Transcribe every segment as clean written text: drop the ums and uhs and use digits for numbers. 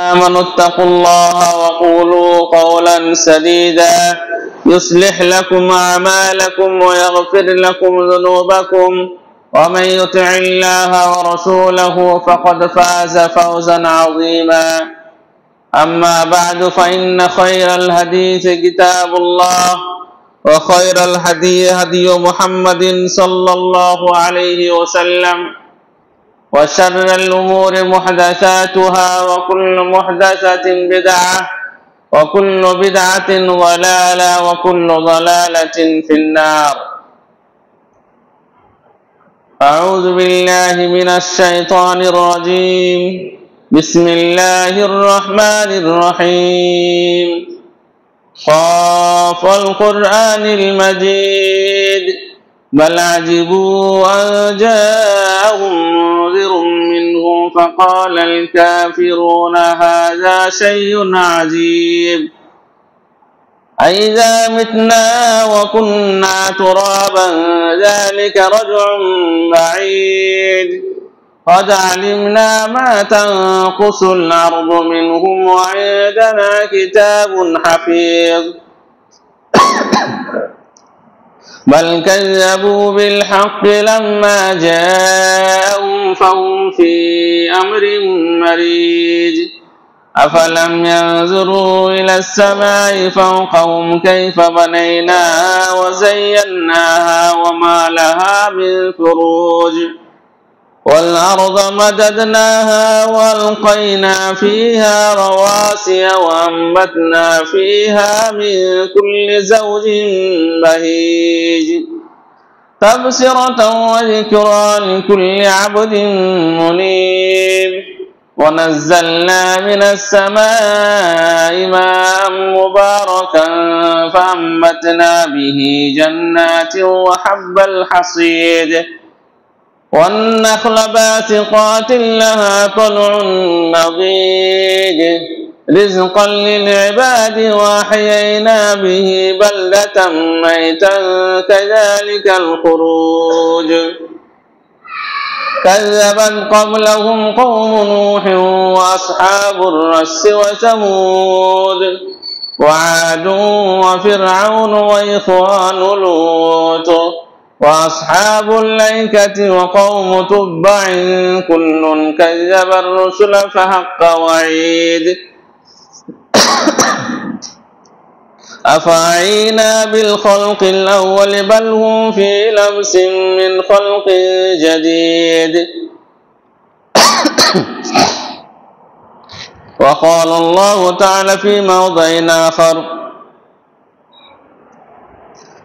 آمنوا اتقوا الله وقولوا قولا سديدا يصلح لكم أعمالكم ويغفر لكم ذنوبكم ومن يطع الله ورسوله فقد فاز فوزا عظيما. أما بعد فإن خير الحديث كتاب الله وخير الهدي هدي محمد صلى الله عليه وسلم وشر الأمور محدثاتها وكل محدثة بدعة وكل بدعة ضلالة وكل ضلالة في النار. أعوذ بالله من الشيطان الرجيم. بسم الله الرحمن الرحيم. قاف القرآن المجيد بل عجبوا أن جاءهم منذر منهم فقال الكافرون هذا شيء عجيب أئذا متنا وكنا ترابا ذلك رجع بعيد قد علمنا ما تنقص الأرض منهم وعندنا كتاب حفيظ بل كذبوا بالحق لما جاءهم فهم في أمر مريج أفلم ينظروا إلى السماء فوقهم كيف بنيناها وزيناها وما لها من فروج والأرض مددناها وألقينا فيها رواسي وأنبتنا فيها من كل زوج بهيج تبصرة وذكرى لكل عبد منيب ونزلنا من السماء ماء مباركا فأنبتنا به جنات وحب الحصيد والنخل باسقات لها طلع نضيد رزقا للعباد وأحيينا به بلدة ميتا كذلك الخروج كذبت قبلهم قوم نوح وأصحاب الرس وثمود وعاد وفرعون وإخوان لوط وأصحاب الأيكة وقوم تبع كل كذب الرسل فحق وعيد أفعينا بالخلق الأول بل هم في لبس من خلق جديد وقال الله تعالى في موضع آخر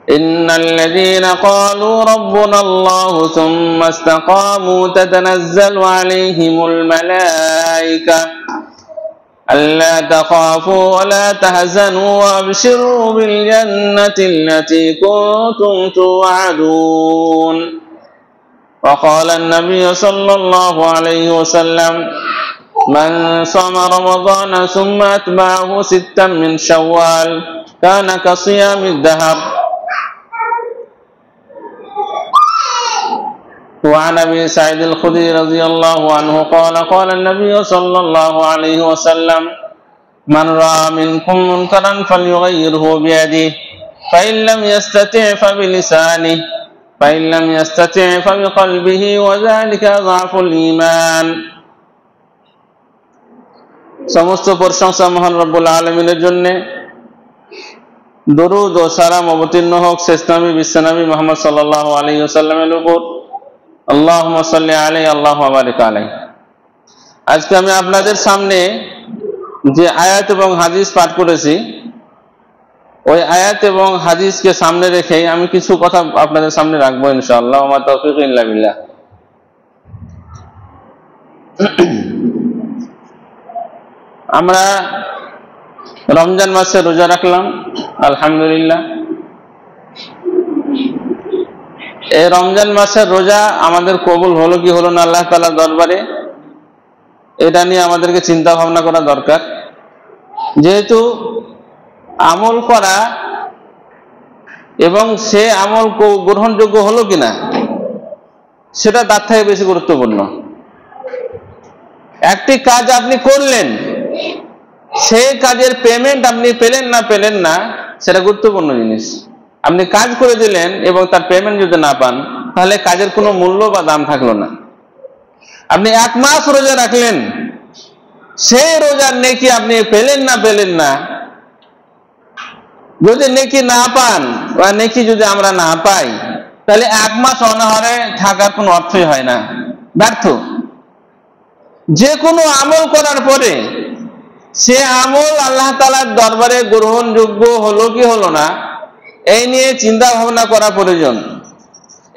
إن الذين قالوا ربنا الله ثم استقاموا تتنزل عليهم الملائكة ألا تخافوا ولا تحزنوا وأبشروا بالجنة التي كنتم توعدون. وقال النبي صلى الله عليه وسلم من صام رمضان ثم أتبعه 6 من شوال كان كصيام الدهر. وعن أبي سعيد الخدري رضي الله عنه قال قال النبي صلى الله عليه وسلم من رأى منكم منكرا فليغيره بيده فإن لم يستطع فبلسانه فإن لم يستطع فبقلبه وذلك ضعف الإيمان. সমস্ত প্রশংসা মহান রব্বুল আলামিনের জন্য। দরুদ ও সালাম অবতীর্ণ হোক শেষ নবী বিশ্বনবী মুহাম্মদ সাল্লাল্লাহু আলাইহি ওয়াসাল্লামের উপর। আল্লাহুম্মা সাল্লি আলাইহি আল্লাহুম্মা বারিক আলাইহি। আজকে আমি আপনাদের সামনে যে আয়াত এবং হাদিস পাঠ করেছি ওই আয়াত এবং হাদিসকে সামনে রেখে আমি কিছু কথা আপনাদের সামনে রাখবো ইনশাআল্লাহ। ওয়া মা তাওফীক ইল্লা বিল্লাহ। আমরা রমজান মাসে রোজা রাখলাম আলহামদুলিল্লাহ। এই রমজান মাসের রোজা আমাদের কবুল হলো কি হলো না আল্লাহ তাআলার দরবারে, এটা নিয়ে আমাদেরকে চিন্তা ভাবনা করা দরকার। যেহেতু আমল করা এবং সে আমল গ্রহণযোগ্য হলো কিনা সেটা তার থেকে বেশি গুরুত্বপূর্ণ। একটি কাজ আপনি করলেন, সেই কাজের পেমেন্ট আপনি পেলেন না সেটা গুরুত্বপূর্ণ জিনিস। আপনি কাজ করে দিলেন এবং তার পেমেন্ট যদি না পান, তাহলে কাজের কোনো মূল্য বা দাম থাকলো না। আপনি 1 মাস রোজা রাখলেন, সেই রোজার নেকি আপনি পেলেন না, যদি নেকি না পান বা নেকি যদি আমরা না পাই, তাহলে 1 মাস অনাহারে থাকার কোনো অর্থই হয় না, ব্যর্থ। যে কোনো আমল করার পরে সে আমল আল্লাহ তাআলার দরবারে গ্রহণযোগ্য হলো কি হলো না, এই নিয়ে চিন্তা ভাবনা করা প্রয়োজন।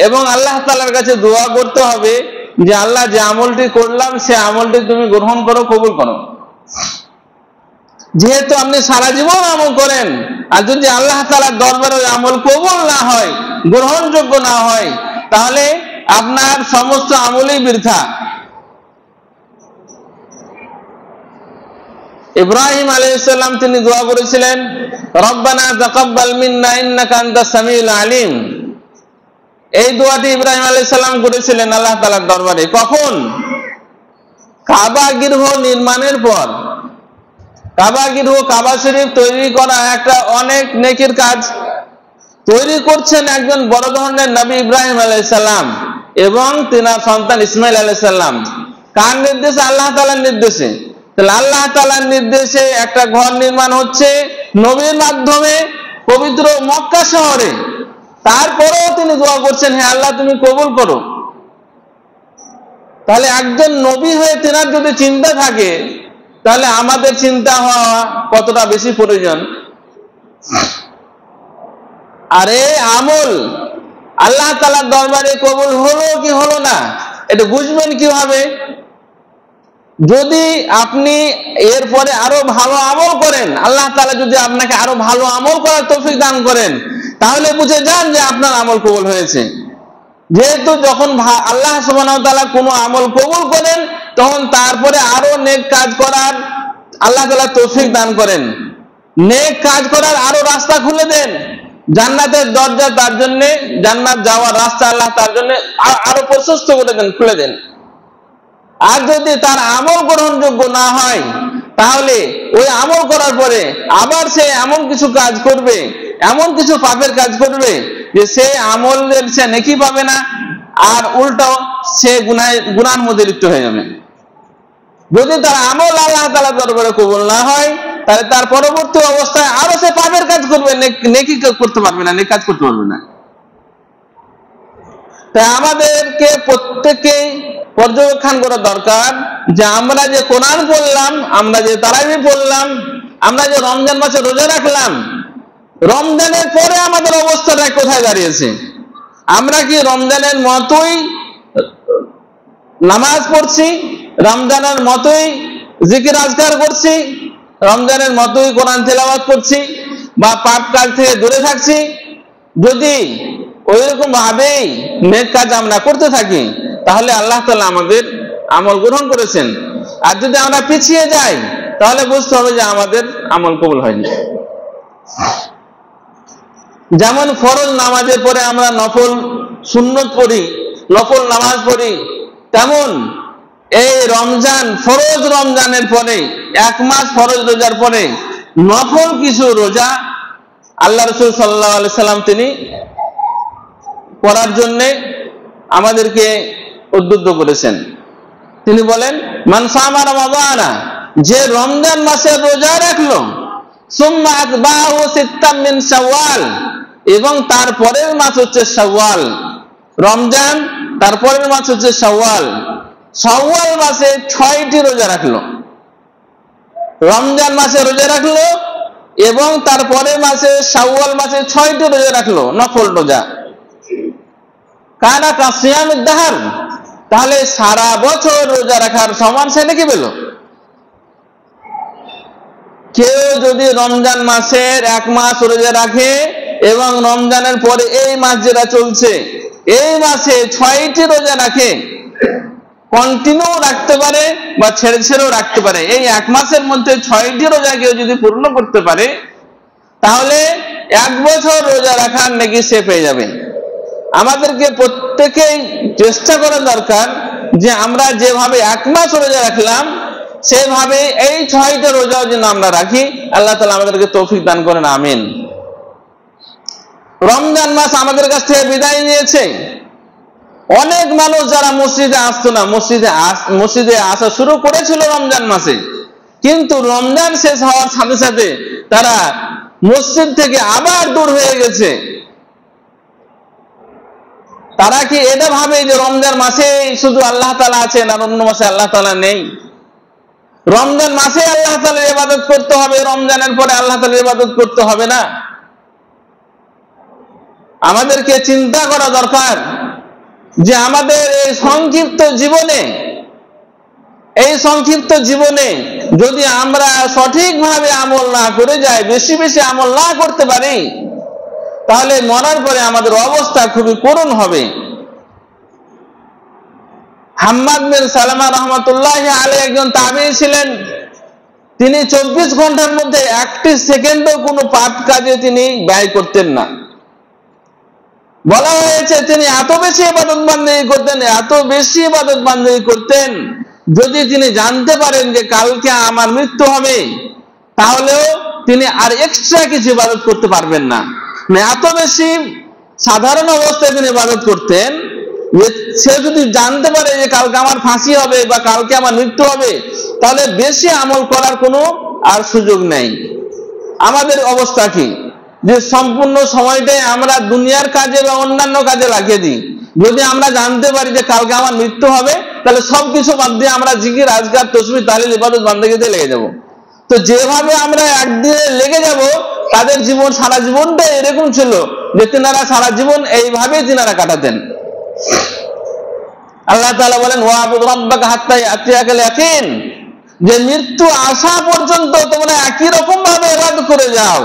এবং আল্লাহ তাআলার কাছে দোয়া করতে হবে যে আল্লাহ, যে আমলটি করলাম সে আমলটি তুমি গ্রহণ করো, কবুল করো। যেহেতু আপনি সারা জীবন আমল করেন, আর যদি আল্লাহ তাআলার দরবারে আমল কবুল না হয়, গ্রহণযোগ্য না হয়, তাহলে আপনার সমস্ত আমলই বৃথা। ইব্রাহিম আলাইহিস সালাম তিনি দোয়া করেছিলেন, রব্বানা তাকাব্বাল মিন্না ইন্নাকা আনতাস সামিউল আলিম। এই দোয়াটি ইব্রাহিম আলাইহিস সালাম করেছিলেন আল্লাহ তাআলার দরবারে। কখন? কাবা গৃহ নির্মাণের পর। কাবা গৃহ, কাবা শরীফ তৈরি করা একটা অনেক নেকির কাজ। তৈরি করছেন একজন বড় ধরনের নবী ইব্রাহিম আলাইহিস সালাম এবং তিনার সন্তান ইসমাইল আলাইহিস সালাম। কার নির্দেশে? আল্লাহ তাআলার নির্দেশে। তাহলে আল্লাহ তাআলার নির্দেশে একটা ঘর নির্মাণ হচ্ছে নবীর মাধ্যমে পবিত্র মক্কা শহরে। তারপরেও তিনি দোয়া করছেন, হে আল্লাহ তুমি কবুল করো। তাহলে একজন নবী হয়ে তেনার যদি চিন্তা থাকে, তাহলে আমাদের চিন্তা হওয়া কতটা বেশি প্রয়োজন। আর এই আমল আল্লাহ তাআলার দরবারে কবুল হলো কি হলো না, এটা বুঝবেন কিভাবে? যদি আপনি এরপরে আরো ভালো আমল করেন, আল্লাহ তাআলা যদি আপনাকে আরো ভালো আমল করার তৌফিক দান করেন, তাহলে বুঝে যান যে আপনার আমল কবুল হয়েছে। যেহেতু যখন আল্লাহ সুবহানাহু ওয়া তাআলা কোনো আমল কবুল করেন, তখন তারপরে আরো নেক কাজ করার আল্লাহ তাআলা তৌফিক দান করেন। নেক কাজ করার আরো রাস্তা খুলে দেন। জান্নাতের দরজা তার জন্য, জান্নাত যাওয়ার রাস্তা আল্লাহ তার জন্য আরো প্রশস্ত করে দেন, খুলে দেন। আর যদি তার আমল গ্রহণযোগ্য না হয়, তাহলে ওই আমল করার পরে আবার সে এমন কিছু কাজ করবে, এমন কিছু পাপের কাজ করবে যে সে আমলের সে নেকি পাবে না, আর উল্টো সে গুনাহের মধ্যে লিপ্ত হয়ে যাবে। যদি তার আমল আল্লাহ তাআলার দরবারে কবুল না হয়, তাহলে তার পরবর্তী অবস্থায় আরো সে পাপের কাজ করবে, নেকি করতে পারবে না, নেক কাজ করতে পারবে না। তাই আমাদেরকে প্রত্যেককেই পর্যবেক্ষণ করা দরকার যে আমরা যে কোরআন পড়লাম, আমরা যে তারাবি পড়লাম, আমরা যে রমজান মাসে রোজা রাখলাম, রমজানের পরে আমাদের অবস্থাটা কোথায় দাঁড়িয়েছে? আমরা কি রমজানের মতোই নামাজ পড়ছি, রমজানের মতোই জিকির আজকার করছি, রমজানের মতোই কোরআন তেলাওয়াত করছি, বা পাপ কাজ থেকে দূরে থাকছি? যদি ওইরকম ভাবেই নেক কাজ আমরা করতে থাকি, তাহলে আল্লাহ তাআলা আমাদের আমল গ্রহণ করেছেন। আর যদি আমরা পিছিয়ে যাই, তাহলে বুঝতে হবে যে আমাদের আমল কবুল হয়নি। যেমন ফরজ নামাজের পরে আমরা নফল সুন্নত পড়ি, নফল নামাজ পড়ি, তেমন এই রমজান, ফরজ রমজানের পরে 1 মাস ফরজ রোজার পরে নফল কিছু রোজা আল্লাহ রাসূল সাল্লাল্লাহু আলাইহি সাল্লাম তিনি করার জন্য আমাদেরকে উদ্বুদ্ধ করেছেন। তিনি বলেন, মান সামা রমাদানা, যে রমজান মাসের রোজা রাখলো, সুম্মা আতবাহু সিত্তাম মিন শাওয়াল, এবং তারপরের মাস হচ্ছে শাওয়াল। রমজান তারপরের মাস হচ্ছে শাওয়াল। শাওয়াল মাসে 6টি রোজা রাখলো। রমজান মাসে রোজা রাখলো এবং তারপরের মাসে শাওয়াল মাসে 6টি রোজা রাখলো, নফল রোজা। কানা কাসিয়ামুদ দাহর, তাহলে সারা বছর রোজা রাখার সমান সে নাকি পেল। কেউ যদি রমজান মাসের 1 মাস রোজা রাখে এবং রমজানের পরে এই মাস যেটা চলছে, এই মাসে 6টি রোজা রাখে, কন্টিনিউ রাখতে পারে বা ছেড়ে ছেড়েও রাখতে পারে, এই 1 মাসের মধ্যে 6টি রোজা কেউ যদি পূর্ণ করতে পারে, তাহলে 1 বছর রোজা রাখার নেকি সে পেয়ে যাবে। আমাদেরকে প্রত্যেকেই চেষ্টা করা দরকার যে আমরা যেভাবে 1 মাস রোজা রাখলাম, সেভাবে এই 6টা রোজাও যেন আমরা রাখি। আল্লাহ তাআলা আমাদেরকে তৌফিক দান করেন, আমিন। রমজান মাস আমাদের কাছ থেকে বিদায় নিয়েছে। অনেক মানুষ যারা মসজিদে আসতো না, মসজিদে আসা শুরু করেছিল রমজান মাসে, কিন্তু রমজান শেষ হওয়ার সাথে সাথে তারা মসজিদ থেকে আবার দূর হয়ে গেছে। তারা কি এটা ভাবে যে রমজান মাসে শুধু আল্লাহ তাআলা আছেন আর অন্য মাসে আল্লাহ তাআলা নেই? রমজান মাসে আল্লাহ তাআলার ইবাদত করতে হবে, রমজানের পরে আল্লাহ তাআলার ইবাদত করতে হবে না। আমাদেরকে চিন্তা করা দরকার যে আমাদের এই সংক্ষিপ্ত জীবনে যদি আমরা সঠিকভাবে আমল না করে যাই, বেশি বেশি আমল না করতে পারি, তাহলে মরার পরে আমাদের অবস্থা খুবই করুণ হবে। হাম্মাদ বিন সালামা রাহমাতুল্লাহি আলাইহি একজন তাবেঈ ছিলেন। তিনি 24 ঘন্টার মধ্যে 1টি সেকেন্ডও কোনো পাপ কাজে তিনি ব্যয় করতেন না। বলা হয়েছে তিনি এত বেশি ইবাদত বান্দেগি করতেন, যদি তিনি জানতে পারেন যে কালকে আমার মৃত্যু হবে, তাহলেও তিনি আর এক্সট্রা কিছু ইবাদত করতে পারবেন না। এত বেশি সাধারণ অবস্থায় তিনি ইবাদত করতেন যে সে যদি জানতে পারে যে কালকে আমার ফাঁসি হবে বা কালকে আমার মৃত্যু হবে, তাহলে বেশি আমল করার কোনো আর সুযোগ নেই। আমাদের অবস্থা কি, যে সম্পূর্ণ সময়টাই আমরা দুনিয়ার কাজে বা অন্যান্য কাজে লাগিয়ে দিই। যদি আমরা জানতে পারি যে কালকে আমার মৃত্যু হবে, তাহলে সবকিছু বাদ দিয়ে আমরা জিকির, আজকার, তাসবিহ, তাহলিল, ইবাদত, বান্দেগিতে লেগে যাব। তো যেভাবে আমরা একদিনে লেগে যাব, তাদের জীবন, সারা জীবনটা এরকম ছিল যে তিনারা সারা জীবন এইভাবেই তিনারা কাটাতেন। আল্লাহ তাআলা বলেন, ওয়াবুদ রাব্বাকা হাত্তা ইয়াতিয়াকাল ইয়াকিন, যে মৃত্যু আসা পর্যন্ত তোমরা একই রকম ভাবে ইবাদত করে যাও,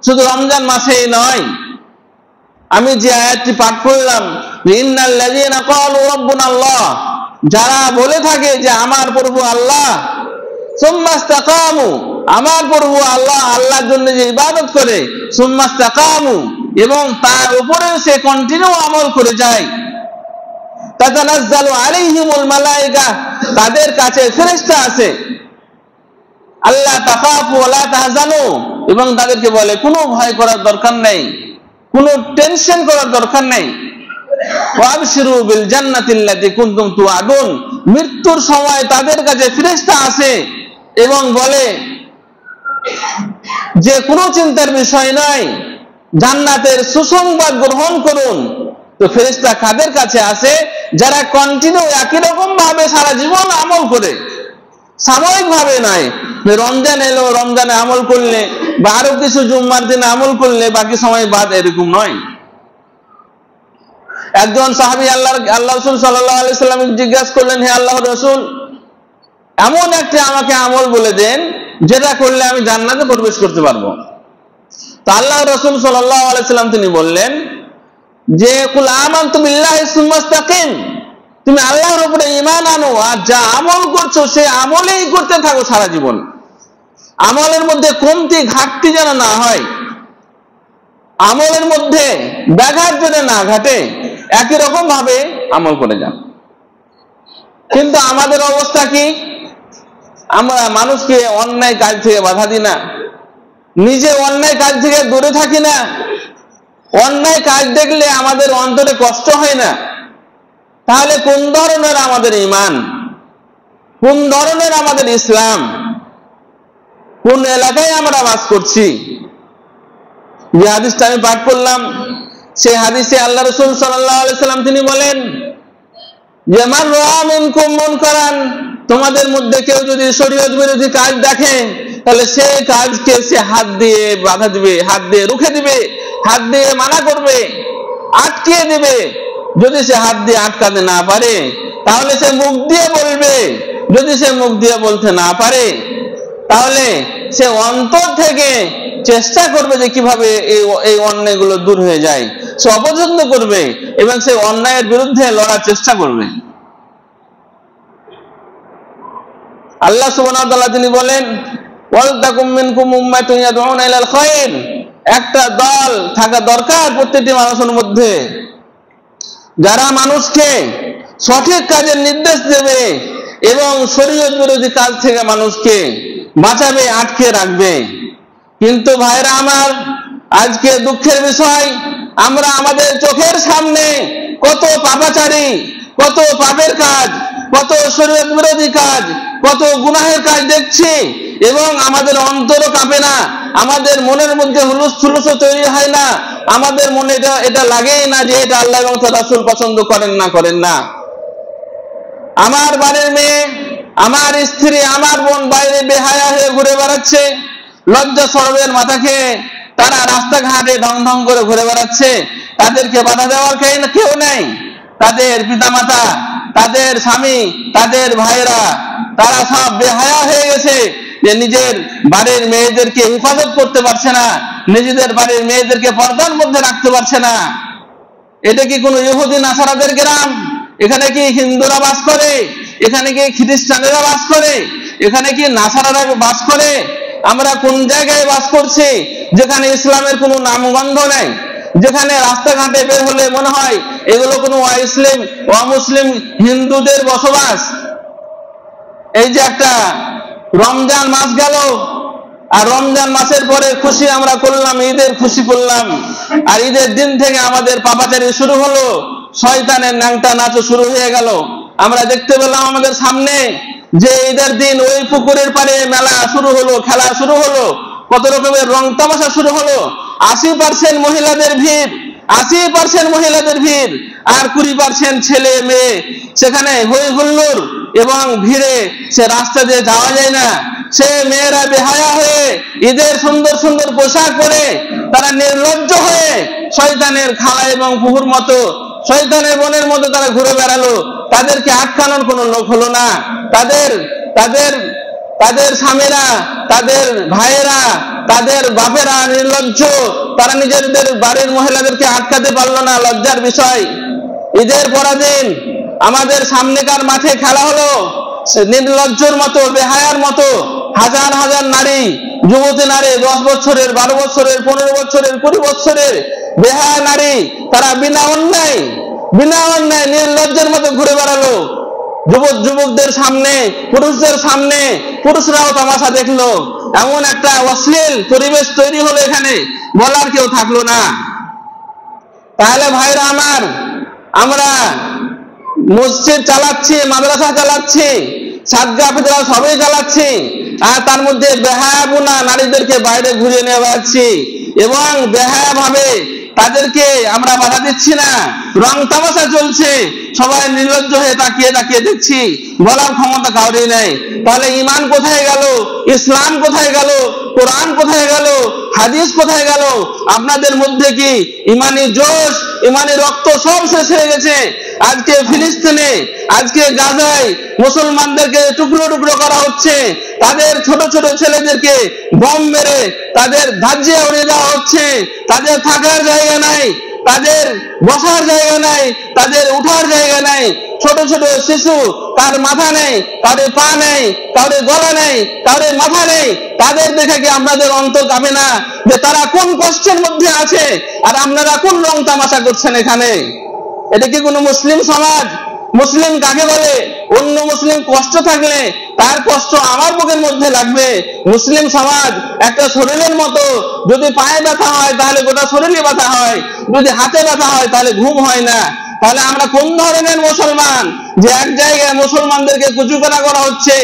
শুধু রমজান মাসেই নয়। আমি যে আয়াতটি পাঠ করলাম, ইন্নাল লাযিনা ক্বালু রাব্বুনা আল্লাহ, যারা বলে থাকে যে আমার প্রভু আল্লাহ, সুম্মা ইসতাকামু, আমার প্রভু আল্লাহ, আল্লাহর জন্য যে ইবাদত করে, সুম্মা ইসতাকামু, এবং তার উপরে সে কন্টিনিউ আমল করে যায়, তাতানাজ্জালু আলাইহিমুল মালায়েকা, তাদের কাছে ফেরেশতা আছে, আল্লাহ তাখাফু ওয়া লা তাহজানু, এবং তাদেরকে বলে কোনো ভয় করার দরকার নেই, কোনো টেনশন করার দরকার নেই। ওয়াবশিরু বিল জান্নাতিল্লাতী কুনতুম তুআদুন, মৃত্যুর সময় তাদের কাছে ফেরেশতা আসে এবং বলে যে কোনো চিন্তার বিষয় নয়, জান্নাতের সুসংবাদ গ্রহণ করুন। তো ফেরেশতা কাদের কাছে আসে? যারা কন্টিনিউ একই রকম ভাবে সারা জীবন আমল করে, সাময়িক ভাবে নয়, রমজান এলো, রমজানে আমল করলে বা আরো কিছু জুম্মার দিনে আমল করলে বাকি সময় বাদ, এরকম নয়। একজন সাহাবী আল্লাহ রাসূল সাল্লাল্লাহু আলাইহি সাল্লাম জিজ্ঞাসা করলেন, হে আল্লাহর রাসূল, এমন একটা আমাকে আমল বলে দেন যেটা করলে আমি জান্নাতে প্রবেশ করতে পারবো। তো আল্লাহ রাসূল সাল্লাল্লাহু আলাইহি সাল্লাম তিনি বললেন যে কুল আমানতু বিল্লাহি সুম্মা ইসতাকিম, তুমি আল্লাহর উপরে ঈমান আনো আর যা আমল করছো সে আমলেই করতে থাকো সারা জীবন। আমলের মধ্যে কমতি ঘাটতি যেন না হয়, আমলের মধ্যে ব্যাঘাত যেন না ঘটে, একই রকম ভাবে আমল করে যান। কিন্তু আমাদের অবস্থা কি? আমরা মানুষকে অন্যায় কাজ থেকে বাধা দিই না, নিজে অন্যায় কাজ থেকে দূরে থাকি না, অন্যায় কাজ দেখলে আমাদের অন্তরে কষ্ট হয় না। তাহলে কোন ধরনের আমাদের ঈমান, কোন ধরনের আমাদের ইসলাম, কোন এলাকায় আমরা বাস করছি? যে হাদিসটা আমি পাঠ করলাম, সেই হাদিসে আল্লাহ রাসূল সাল্লাল্লাহু আলাইহি সাল্লাম তিনি বলেন যে মান রাআ মিনকুম মুনকারান, তোমাদের মধ্যে কেউ যদি শরীয়ত বিরোধী কাজ দেখে, তাহলে সেই কাজকে সে হাত দিয়ে বাধা দিবে, হাত দিয়ে রুখে দিবে, হাত দিয়ে মানা করবে, আটকিয়ে দিবে। যদি সে হাত দিয়ে আটকাতে না পারে, তাহলে সে মুখ দিয়ে বলবে। যদি সে মুখ দিয়ে বলতে না পারে, তাহলে সে অন্তর থেকে চেষ্টা করবে যে কিভাবে এই অন্যায়গুলো দূর হয়ে যায়, সে অপছন্দ করবে এবং সে অন্যায়ের বিরুদ্ধে লড়ার চেষ্টা করবে। আল্লাহ সুবহানাহু ওয়া তাআলা তিনি বলেন, ওয়াল তাকুম মিনকুম উম্মাতুন ইয়াদউনা ইলাল খায়র, একটা দল থাকা দরকার প্রত্যেকটি মানুষের মধ্যে, যারা মানুষকে সঠিক কাজের নির্দেশ দেবে এবং শরীয়ত বিরোধী কাজ থেকে মানুষকে বাঁচাবে, আটকে রাখবে। কিন্তু ভাইরা আমার, আজকে দুঃখের বিষয়, আমরা আমাদের চোখের সামনে কত পাপাচারী, কত পাপের কাজ, কত শরীয়ত বিরোধী কাজ, কত গুনাহের কাজ দেখছি, এবং আমাদের অন্তরও কাঁপে না, আমাদের মনের মধ্যে হুলুস থুলুসও তৈরি হয় না, আমাদের মনে এটা লাগেই না যে এটা আল্লাহ এবং তার রাসূল পছন্দ করেন না। আমার বাড়ির মেয়ে, আমার স্ত্রী, আমার বোন বাইরে বেহায়া হয়ে ঘুরে বেড়াচ্ছে, লজ্জা শরমের মাথা খেয়ে তারা রাস্তাঘাটে ঢং ঢং করে ঘুরে বেড়াচ্ছে, তাদেরকে বাধা দেওয়ার কেউ নেই। তাদের পিতামাতা, তাদের স্বামী, তাদের ভাইরা, তারা সব বেহায়া হয়ে গেছে যে নিজের বাড়ির মেয়েদেরকে হেফাজত করতে পারছে না, নিজেদের বাড়ির মেয়েদেরকে পর্দার মধ্যে রাখতে পারছে না। এটা কি কোনো ইহুদি নাসারাদের গ্রাম? এখানে কি হিন্দুরা বাস করে? এখানে কি খ্রিস্টানেরা বাস করে? এখানে কি নাসারারা বাস করে? আমরা কোন জায়গায় বাস করছি যেখানে ইসলামের কোনো নামগন্ধ নেই, যেখানে রাস্তাঘাটে বের হলে মনে হয় এগুলো কোনো অমুসলিম হিন্দুদের বসবাস। এই যে একটা রমজান মাস গেল, আর রমজান মাসের পরে খুশি আমরা করলাম, ঈদের খুশি করলাম, আর ঈদের দিন থেকে আমাদের পাপাচারি শুরু হলো, শয়তানের ন্যাংটা নাচও শুরু হয়ে গেল। আমরা দেখতে পেলাম আমাদের সামনে যে ঈদের দিন ওই পুকুরের পাড়ে মেলা শুরু হলো, খেলা শুরু হলো, কত রকমের রং তামাশা শুরু হলো। 80% মহিলাদের ভিড়, 80% মহিলাদের ভিড়, আর 20% ছেলে মেয়ে। সেখানে হই হুল্লোড় এবং ভিড়ে সে রাস্তা দিয়ে যাওয়া যায় না। সে মেয়েরা বেহায়া হয়ে ঈদের সুন্দর সুন্দর পোশাক পরে তারা নির্লজ্জ হয়ে শয়তানের খালা এবং পুকুর মতো, শয়তানের বনের মতো তারা ঘুরে বেড়ালো। তাদেরকে আটকানোর কোনো লোক হলো না। তাদের স্বামীরা, তাদের ভাইয়েরা, তাদের বাপেরা নির্লজ্জ, তারা নিজেদের বাড়ির মহিলাদেরকে আটকাতে পারলো না। লজ্জার বিষয়, ঈদের পরাদিন আমাদের সামনেকার মাঠে খেলা হলো, নির্লজ্জর মতো, বেহায়ার মতো হাজার হাজার নারী, যুবতী নারী, 10 বছরের, 12 বছরের, 15 বছরের, 20 বছরের বেহায়া নারী, তারা বিনা অন্যায় নির্লজ্জের মতো ঘুরে বেড়ালো। যুবকদের সামনে, পুরুষদের সামনে, পুরুষরাও তামাশা দেখলো। এমন একটা অশ্লীল পরিবেশ তৈরি হলো, এখানে বলার কেউ থাকলো না। তাহলে ভাইরা আমার, আমরা মসজিদ চালাচ্ছি, মাদ্রাসা চালাচ্ছি, সাদগা ফিতরা সবই চালাচ্ছি, আর তার মধ্যে বেহায়াপনা নারীদেরকে বাইরে ঘুরিয়ে নিয়ে বেড়াচ্ছি, এবং বেহায়া ভাবে তাদেরকে আমরা বাধা দিচ্ছি না। রং তামাশা চলছে, সবাই নির্লজ্জ হয়ে তাকিয়ে দেখছি, বলার ক্ষমতা কাউরই নেই। তাহলে ঈমান কোথায় গেল? ইসলাম কোথায় গেল? কোরআন কোথায় গেল? হাদিস কোথায় গেল? আপনাদের মধ্যে কি ঈমানি জোশ, ঈমানি রক্ত সব শেষ হয়ে গেছে? আজকে ফিলিস্তিনে, আজকে গাজায় মুসলমানদেরকে টুকরো টুকরো করা হচ্ছে, তাদের ছোট ছোট ছেলেদেরকে বম মেরে তাদের ধাজ্জে উড়িয়ে দেওয়া হচ্ছে। তাদের থাকার জায়গা নাই, তাদের বসার জায়গা নাই, তাদের উঠার জায়গা নাই। ছোট ছোট শিশু, তার মাথা নেই, কারো পা নেই, কারো গলা নেই, কারো মাথা নেই। তাদের দেখে কি আপনাদের অন্তর কাঁপে না যে তারা কোন কষ্টের মধ্যে আছে, আর আপনারা কোন রং তামাশা করছেন এখানে? এটা কি কোনো মুসলিম সমাজ? মুসলিম কাকে বলে? অন্য মুসলিম কষ্ট থাকলে তার কষ্ট আমার বুকের মধ্যে লাগবে। মুসলিম সমাজ একটা শরীরের মতো, যদি পায়ে ব্যথা হয় তাহলে গোটা শরীরে ব্যথা হয়, যদি হাতে ব্যথা হয় তাহলে ঘুম হয় না। তাহলে আমরা কোন ধরনের মুসলমান যে এক জায়গায় মুসলমানদেরকে কুচুকরা করা হচ্ছে,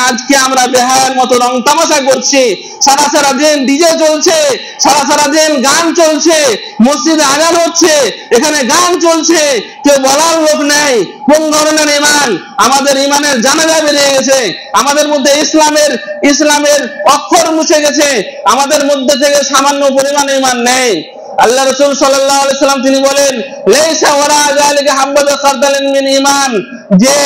আজকে আমরা বেহায়ার মতো রং তামাশা করছি, সারা দিন ডিজে চলছে, সারা দিন গান চলছে, মসজিদে আজান হচ্ছে, এখানে গান চলছে, কেউ বলার লোক নেই। কোন ধরনের ঈমান? আমাদের ঈমানের জানাজা বেরিয়ে গেছে, আমাদের মধ্যে ইসলামের অক্ষর মুছে গেছে, আমাদের মধ্যে থেকে সামান্য পরিমাণ ঈমান নেই। আল্লাহ রাসূল সাল্লাল্লাহু আলাইহি সাল্লাম তিনি বলেন, লাইসা ওয়ারা যালিকা হাব্বাতু খারদালিন মিন ঈমান, যে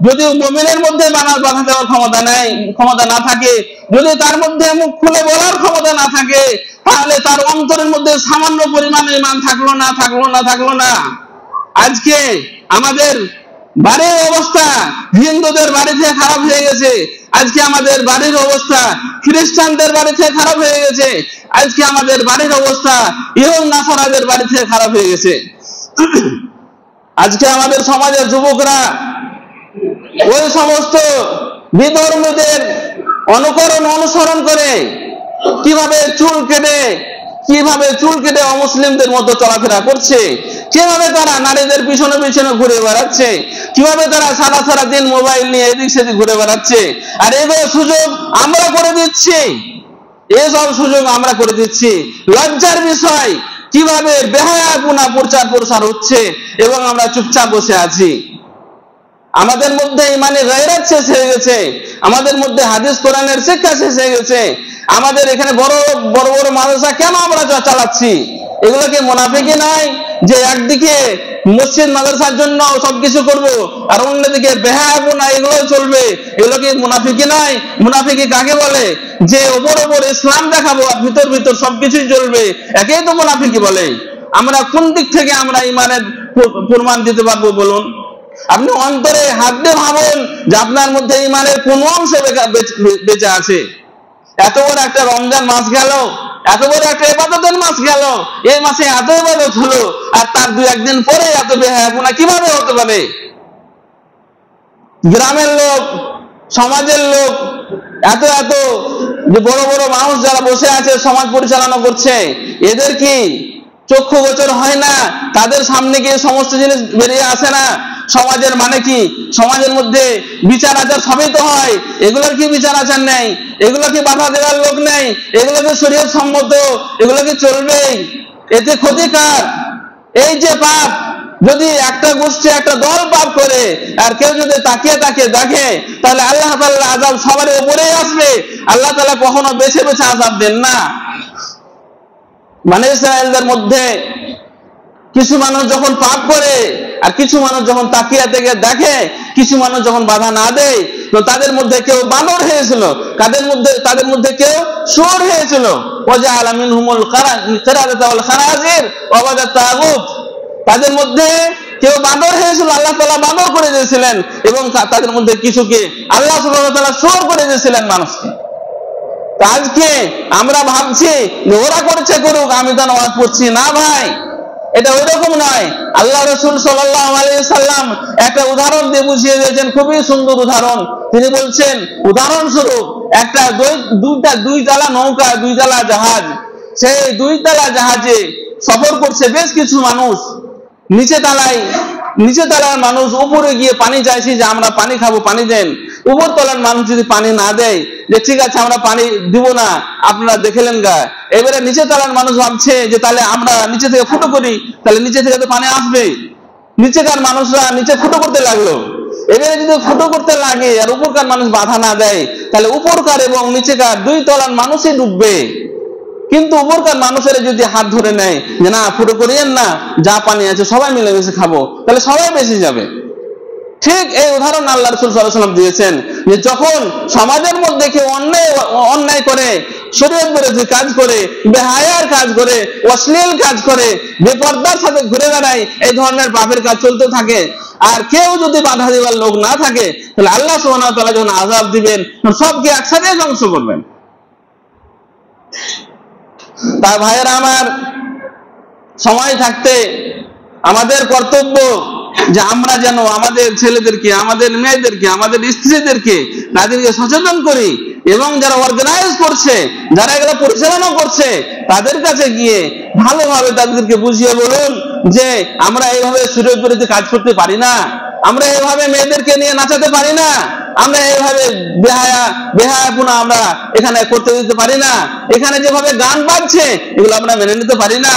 যদি মুমিনের মধ্যে বাধা দেওয়ার ক্ষমতা না থাকে, যদি তার মধ্যে মুখ খুলে বলার ক্ষমতা না থাকে, তাহলে তার অন্তরের মধ্যে সামান্য পরিমাণ ঈমান থাকলো না। আজকে আমাদের বাড়ির অবস্থা হিন্দুদের বাড়ি থেকে খারাপ হয়ে গেছে, আজকে আমাদের বাড়ির অবস্থা খ্রিস্টানদের বাড়ি থেকে খারাপ হয়ে গেছে, আজকে আমাদের বাড়ির অবস্থা ইহুদ নাসারাদের বাড়ি থেকে খারাপ হয়ে গেছে। আজকে আমাদের সমাজের যুবকরা ওই সমস্ত বিধর্মীদের অনুসরণ করে কিভাবে চুল কেটে অমুসলিমদের মতো চলাফেরা করছে, কিভাবে তারা নারীদের পিছনে পিছনে ঘুরে বেড়াচ্ছে, কিভাবে তারা সারা দিন মোবাইল নিয়ে এদিক সেদিক ঘুরে বেড়াচ্ছে। আর এগুলো সুযোগ আমরা করে দিচ্ছি, এসব সুযোগ আমরা করে দিচ্ছি। লজ্জার বিষয়, কিভাবে বেহায়াপনা প্রচার হচ্ছে এবং আমরা চুপচাপ বসে আছি। আমাদের মধ্যে ইমানের গায়রাত শেষ হয়ে গেছে, আমাদের মধ্যে হাদিস কোরআনের শিক্ষা শেষ হয়ে গেছে। আমাদের এখানে বড় বড় মাদ্রাসা কেন আমরা চালাচ্ছি? এগুলো কি মুনাফিকি নাই যে একদিকে মসজিদ মাদ্রাসার জন্য সবকিছু করব আর অন্যদিকে বেহায়াপনা এগুলো চলবে? এগুলো কি মুনাফিকি নাই? মুনাফিকি কাকে বলে? যে ওপর ইসলাম দেখাবো আর ভিতর সবকিছুই চলবে, একেই তো মুনাফিকি বলে। আমরা কোন দিক থেকে আমরা ইমানের প্রমাণ দিতে পারবো বলুন? আপনি অন্তরে হাত দিয়ে ভাবুন যে আপনার মধ্যে ইমানের কোন অংশ বেঁচে আছে। এত বড় একটা রমজান মাস গেল, এত বড় একটা ইবাদতের মাস গেল, এই মাসে এত ইবাদত হলো, আর তার 2-1 দিন পরে এত বেহায়াপনা কিভাবে হতে পারে? গ্রামের লোক, সমাজের লোক, এত যে বড় বড় মানুষ যারা বসে আছে সমাজ পরিচালনা করছে, এদের কি চক্ষু গোচর হয় না? তাদের সামনে গিয়ে সমস্ত জিনিস বেরিয়ে আসে না? সমাজের মানে কি? সমাজের মধ্যে বিচার আচার সবই তো হয়, এগুলোর কি বিচার আচার নেই? এগুলো কি বাধা দেওয়ার লোক নেই? এগুলো কি শরীয়ত সম্মত? এগুলো কি চলবে? এতে ক্ষতি কার? এই যে পাপ, যদি একটা গোষ্ঠী একটা দল পাপ করে আর কেউ যদি তাকিয়ে দেখে, তাহলে আল্লাহ তাআলা আযাব সবার উপরেই আসবে। আল্লাহ তাআলা কখনো বেছে আযাব দেন না। মানে ইসরায়েলদের মধ্যে কিছু মানুষ যখন পাপ করে আর কিছু মানুষ যখন তাকিয়ে দেখে, কিছু মানুষ যখন বাধা না দেয়, তো তাদের মধ্যে কেউ বানর হয়েছিল, তাদের মধ্যে কেউ শুয়োর হয়েছিল। ওয়াজআলা মিনহুমুল কিরাদাতা ওয়াল খানাজির ওয়া আবাদাত তাগুত। তাদের মধ্যে কেউ বানর হয়েছিল, আল্লাহ তাআলা বানর করে দিয়েছিলেন, এবং তাদের মধ্যে কিছুকে আল্লাহ সুবহানাহু ওয়া তাআলা শুয়োর করে দিয়েছিলেন মানুষকে। আজকে আমরা ভাবছি যে ওরা করছে করুক, আমি তো নামাজ পড়ছি না। ভাই, এটা ওইরকম নয়। আল্লাহ রাসূল সাল্লাল্লাহু আলাইহি সাল্লাম একটা উদাহরণ দিয়ে বুঝিয়ে দিয়েছেন, খুবই সুন্দর উদাহরণ। তিনি বলছেন, উদাহরণস্বরূপ একটা দুই তালা নৌকা, 2 তালা জাহাজ, সেই 2 তালা জাহাজে সফর করছে বেশ কিছু মানুষ। নিচে তালার মানুষ উপরে গিয়ে পানি চাইছে যে আমরা পানি খাবো, পানি দেন। উপর তলার মানুষ যদি পানি না দেয়, যে ঠিক আছে আমরা পানি দিব না, আপনারা দেখলেন গা। এবারে নিচে তলার মানুষ ভাবছে যে তাহলে আমরা নিচে থেকে ফুটো করি, তাহলে নিচে থেকে তো পানি আসবে। নিচেকার মানুষরা নিচে ফুটো করতে লাগলো। এবারে যদি ফুটো করতে লাগে আর উপরকার মানুষ বাধা না দেয়, তাহলে উপরকার এবং নিচেকার 2 তলার মানুষই ডুববে। কিন্তু উপরকার মানুষের যদি হাত ধরে নেয় যে না, ফুটো করিয়েন না, যা পানি আছে সবাই মিলেমিশে খাবো, তাহলে সবাই বেঁচে যাবে। ঠিক এই উদাহরণ আল্লাহ রাসূল সাল্লাল্লাহু আলাইহি ওয়াসাল্লাম দিয়েছেন যে যখন সমাজের মধ্যে কেউ অন্যায় করে, শরীয়ত বিরোধী কাজ করে, বেহায়ার কাজ করে, অশ্লীল কাজ করে, বেপরদার সাথে ঘুরে বেড়ায়, এই ধরনের পাপের কাজ চলতে থাকে, আর কেউ যদি বাধা দেওয়ার লোক না থাকে, তাহলে আল্লাহ সুবহানাহু ওয়া তাআলা যখন আযাব দিবেন, সবকে একসাথে ধ্বংস করবেন। তাই ভাইয়েরা আমার, সময় থাকতে আমাদের কর্তব্য যে আমরা যেন আমাদের ছেলেদেরকে, আমাদের মেয়েদেরকে, আমাদের স্ত্রীদেরকে, তাদেরকে সচেতন করি, এবং যারা অর্গানাইজ করছে, যারা এগুলো পরিচালনা করছে, তাদের কাছে গিয়ে ভালোভাবে তাদেরকে বুঝিয়ে বলুন যে আমরা এইভাবে শরীয়ত বিরোধী কাজ করতে পারি না, আমরা এইভাবে মেয়েদেরকে নিয়ে নাচাতে পারি না, আমরা এইভাবে বেহায়াপনা আমরা এখানে করতে দিতে পারি না, এখানে যেভাবে গান বাজছে এগুলো আমরা মেনে নিতে পারি না।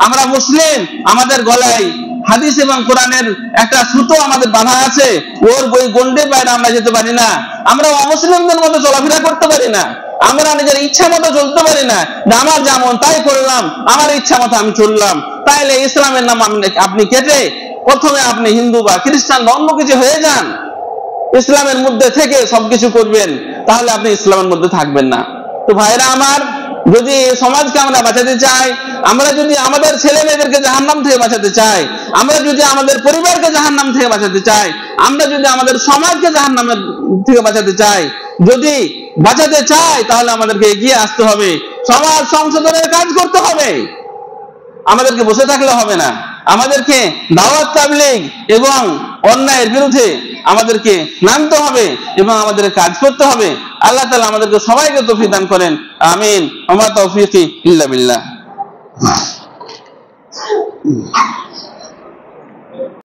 আমরা মুসলিম, আমাদের গলায় হাদিস এবং কোরআনের একটা সুতো আমাদের বাঁধা আছে, ওর বই গন্ডে বাইরে আমরা যেতে পারি না। আমরা অমুসলিমদের মতো চলাফেরা করতে পারি না, আমরা নিজের ইচ্ছা মতো চলতে পারি না। আমার যেমন তাই করলাম, আমার ইচ্ছা মতো আমি চললাম, তাইলে ইসলামের নাম আপনি কেটে প্রথমে আপনি হিন্দু বা খ্রিস্টান বা অন্য কিছু হয়ে যান। ইসলামের মধ্যে থেকে সবকিছু করবেন, তাহলে আপনি ইসলামের মধ্যে থাকবেন না। তো ভাইরা আমার, যদি সমাজকে আমরা বাঁচাতে চাই, আমরা যদি আমাদের ছেলে মেয়েদেরকে জাহান্নাম থেকে বাঁচাতে চাই, আমরা যদি আমাদের পরিবারকে জাহান্নাম থেকে বাঁচাতে চাই, আমরা যদি আমাদের সমাজকে জাহান্নামের থেকে বাঁচাতে চাই, তাহলে আমাদেরকে এগিয়ে আসতে হবে, সমাজ সংশোধনের কাজ করতে হবে। আমাদেরকে বসে থাকলে হবে না। আমাদেরকে দাওয়াত তাবলীগ এবং অন্যায়ের বিরুদ্ধে আমাদেরকে নামতে হবে এবং আমাদের কাজ করতে হবে। আল্লাহ তাআলা আমাদেরকে সবাইকে তৌফিক দান করেন, আমিন। ওয়া মা তাওফীকি ইল্লা বিল্লাহ।